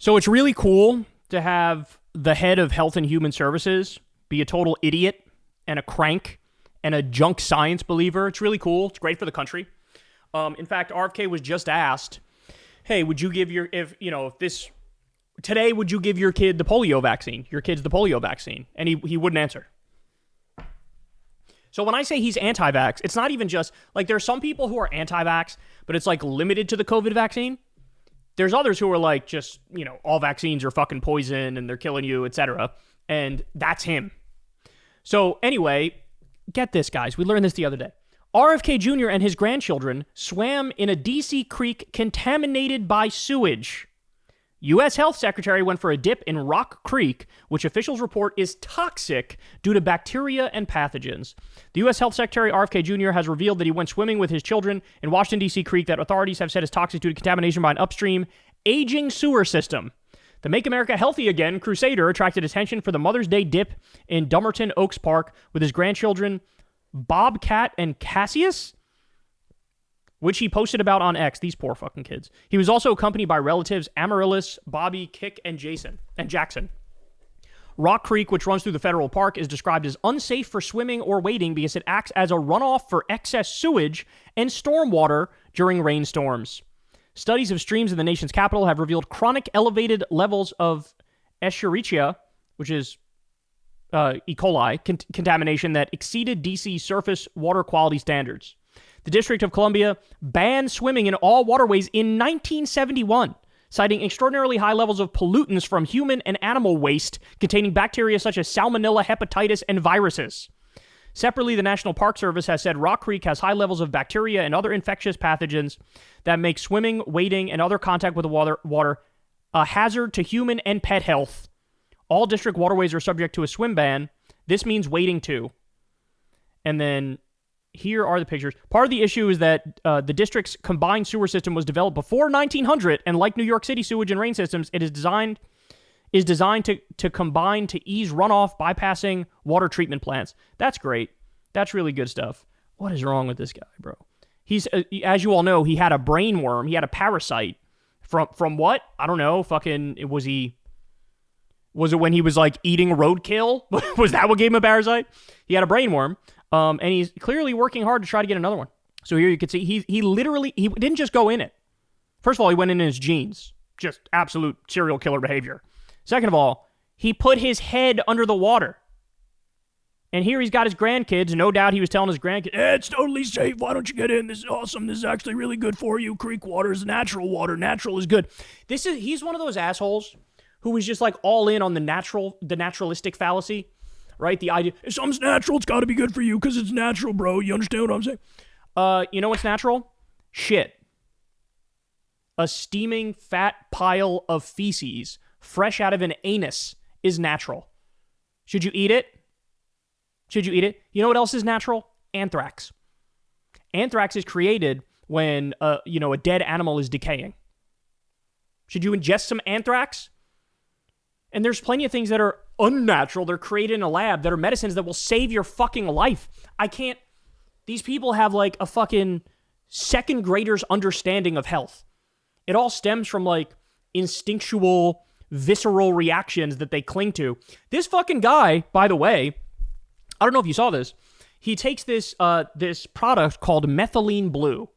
So it's really cool to have the head of Health and Human Services be a total idiot and a crank and a junk science believer. It's really cool. It's great for the country. In fact, RFK was just asked, hey, would you give today, would you give your kid the polio vaccine? Your kid's the polio vaccine? And he wouldn't answer. So when I say he's anti-vax, it's not even just, like, there are some people who are anti-vax, but it's, like, limited to the COVID vaccine. There's others who are, like, just, all vaccines are fucking poison and they're killing you, etc. And that's him. So anyway, get this, guys. We learned this the other day. RFK Jr. and his grandchildren swam in a D.C. creek contaminated by sewage. U.S. Health Secretary went for a dip in Rock Creek, which officials report is toxic due to bacteria and pathogens. The U.S. Health Secretary, RFK Jr., has revealed that he went swimming with his children in Washington, D.C. Creek that authorities have said is toxic due to contamination by an upstream, aging sewer system. The Make America Healthy Again crusader attracted attention for the Mother's Day dip in Dummerton Oaks Park with his grandchildren, Bobcat and Cassius, which he posted about on X. These poor fucking kids. He was also accompanied by relatives Amaryllis, Bobby, Kick, and Jackson. Rock Creek, which runs through the federal park, is described as unsafe for swimming or wading because it acts as a runoff for excess sewage and stormwater during rainstorms. Studies of streams in the nation's capital have revealed chronic elevated levels of Escherichia, which is E. coli, contamination that exceeded D.C. surface water quality standards. The District of Columbia banned swimming in all waterways in 1971, citing extraordinarily high levels of pollutants from human and animal waste containing bacteria such as salmonella, hepatitis, and viruses. Separately, the National Park Service has said Rock Creek has high levels of bacteria and other infectious pathogens that make swimming, wading, and other contact with the water a hazard to human and pet health. All district waterways are subject to a swim ban. This means wading too. And then here are the pictures. Part of the issue is that the district's combined sewer system was developed before 1900, and like New York City sewage and rain systems, it is designed to combine to ease runoff, bypassing water treatment plants. That's great. That's really good stuff. What is wrong with this guy, bro? He's, as you all know, he had a brain worm. He had a parasite. From what? I don't know. Fucking, was it when he was, like, eating roadkill? Was that what gave him a parasite? He had a brain worm. And he's clearly working hard to try to get another one. So here you can see he didn't just go in it. First of all, he went in his jeans. Just absolute serial killer behavior. Second of all, he put his head under the water. And here he's got his grandkids. No doubt he was telling his grandkids, it's totally safe. Why don't you get in? This is awesome. This is actually really good for you. Creek water is natural water. Natural is good. He's one of those assholes who was just like all in on the naturalistic fallacy. Right? The idea, if something's natural, it's got to be good for you because it's natural, bro. You understand what I'm saying? You know what's natural? Shit. A steaming fat pile of feces fresh out of an anus is natural. Should you eat it? You know what else is natural? Anthrax. Anthrax is created when, a dead animal is decaying. Should you ingest some anthrax? And there's plenty of things that are unnatural. They're created in a lab that are medicines that will save your fucking life. These people have like a fucking second grader's understanding of health. It all stems from like instinctual, visceral reactions that they cling to. This fucking guy, by the way, I don't know if you saw this. He takes this product called methylene blue.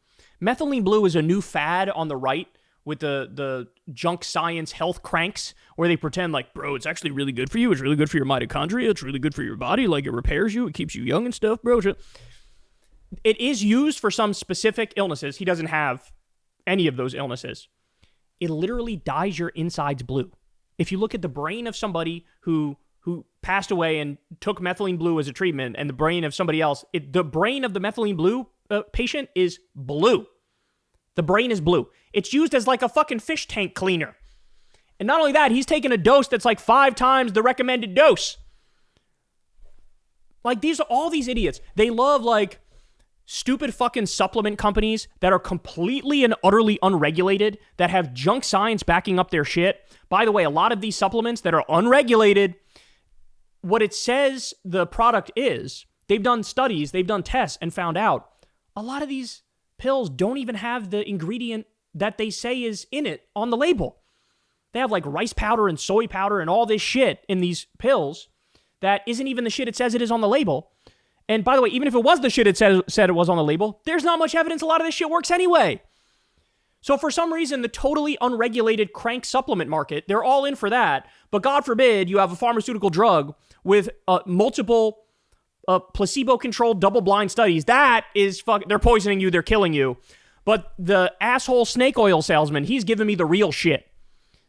Methylene blue is a new fad on the right with the junk science health cranks where they pretend like, bro, it's actually really good for you. It's really good for your mitochondria. It's really good for your body. Like, it repairs you. It keeps you young and stuff, bro. It is used for some specific illnesses. He doesn't have any of those illnesses. It literally dyes your insides blue. If you look at the brain of somebody who passed away and took methylene blue as a treatment and the brain of somebody else, the brain of the methylene blue patient is blue. The brain is blue. It's used as like a fucking fish tank cleaner. And not only that, he's taking a dose that's like 5 times the recommended dose. Like, all these idiots. They love like stupid fucking supplement companies that are completely and utterly unregulated, that have junk science backing up their shit. By the way, a lot of these supplements that are unregulated, what it says the product is, they've done studies, they've done tests and found out a lot of these pills don't even have the ingredient that they say is in it on the label. They have like rice powder and soy powder and all this shit in these pills that isn't even the shit it says it is on the label. And by the way, even if it was the shit it said it was on the label, there's not much evidence a lot of this shit works anyway. So for some reason, the totally unregulated crank supplement market, they're all in for that. But God forbid you have a pharmaceutical drug with multiple placebo-controlled double-blind studies. That is they're poisoning you, they're killing you. But the asshole snake oil salesman, he's giving me the real shit.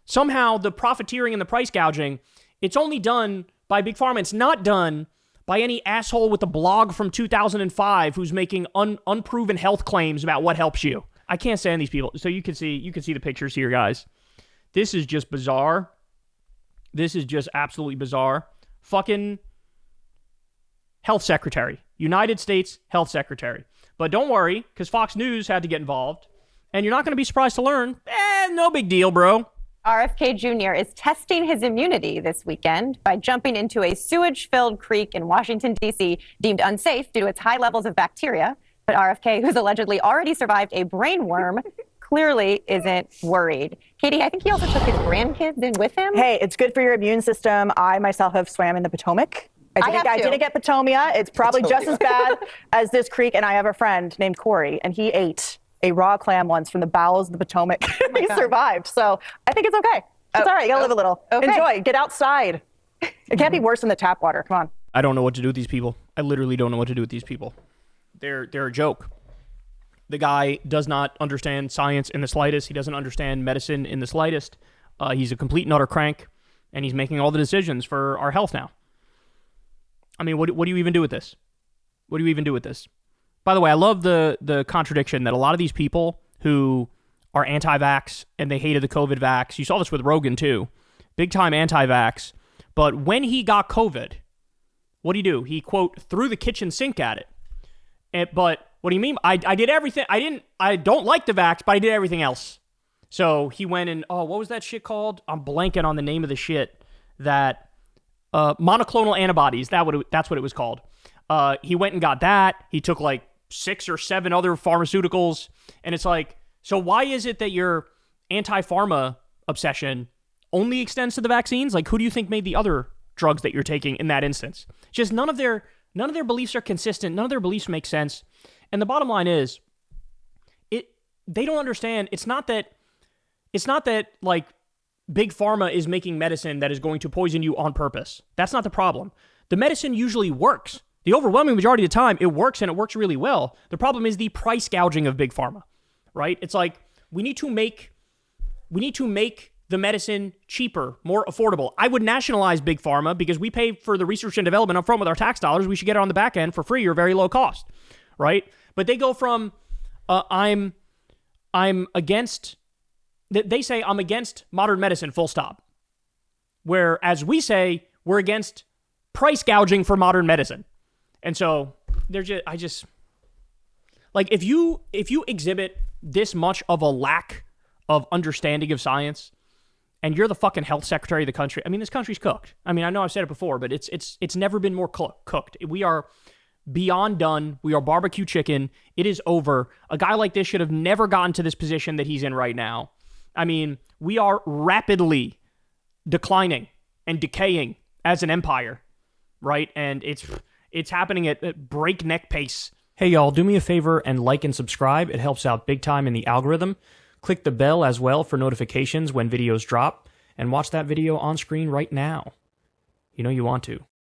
Somehow the profiteering and the price gouging, it's only done by Big Pharma. It's not done by any asshole with a blog from 2005 who's making unproven health claims about what helps you. I can't stand these people. So you can see the pictures here, guys. This is just bizarre. This is just absolutely bizarre. Fucking health secretary. United States health secretary. But don't worry, because Fox News had to get involved. And you're not going to be surprised to learn, no big deal, bro. RFK Jr. is testing his immunity this weekend by jumping into a sewage-filled creek in Washington, D.C., deemed unsafe due to its high levels of bacteria. But RFK, who's allegedly already survived a brain worm, clearly isn't worried. Katie, I think he also took his grandkids in with him. Hey, it's good for your immune system. I myself have swam in the Potomac. I didn't get Potomia. It's probably just as bad as this creek. And I have a friend named Corey, and he ate a raw clam once from the bowels of the Potomac. He survived. So I think it's okay. It's all right. You gotta live a little. Okay. Enjoy. Get outside. It can't be worse than the tap water. Come on. I don't know what to do with these people. I literally don't know what to do with these people. They're a joke. The guy does not understand science in the slightest. He doesn't understand medicine in the slightest. He's a complete and utter crank, and he's making all the decisions for our health now. I mean, what do you even do with this? What do you even do with this? By the way, I love the contradiction that a lot of these people who are anti-vax and they hated the COVID vax, you saw this with Rogan too, big time anti-vax, but when he got COVID, what did he do? He, quote, threw the kitchen sink at it. But what do you mean? I did everything. I don't like the vax, but I did everything else. So he went and, what was that shit called? I'm blanking on the name of the shit that, monoclonal antibodies. That's what it was called. He went and got that. He took like 6 or 7 other pharmaceuticals. And it's like, so why is it that your anti-pharma obsession only extends to the vaccines? Like, who do you think made the other drugs that you're taking in that instance? Just none of their beliefs are consistent. None of their beliefs make sense. And the bottom line is, they don't understand. It's not that like Big Pharma is making medicine that is going to poison you on purpose. That's not the problem. The medicine usually works. The overwhelming majority of the time, it works, and it works really well. The problem is the price gouging of Big Pharma, right? It's like, we need to make the medicine cheaper, more affordable. I would nationalize Big Pharma because we pay for the research and development up front with our tax dollars. We should get it on the back end for free or very low cost, right? But they go from, I'm against... They say, I'm against modern medicine, full stop. Whereas we say, we're against price gouging for modern medicine. And so, like, if you exhibit this much of a lack of understanding of science, and you're the fucking health secretary of the country, I mean, this country's cooked. I mean, I know I've said it before, but it's never been more cooked. We are beyond done. We are barbecue chicken. It is over. A guy like this should have never gotten to this position that he's in right now. I mean, we are rapidly declining and decaying as an empire, right? And it's happening at breakneck pace. Hey, y'all, do me a favor and like and subscribe. It helps out big time in the algorithm. Click the bell as well for notifications when videos drop, and watch that video on screen right now. You know you want to.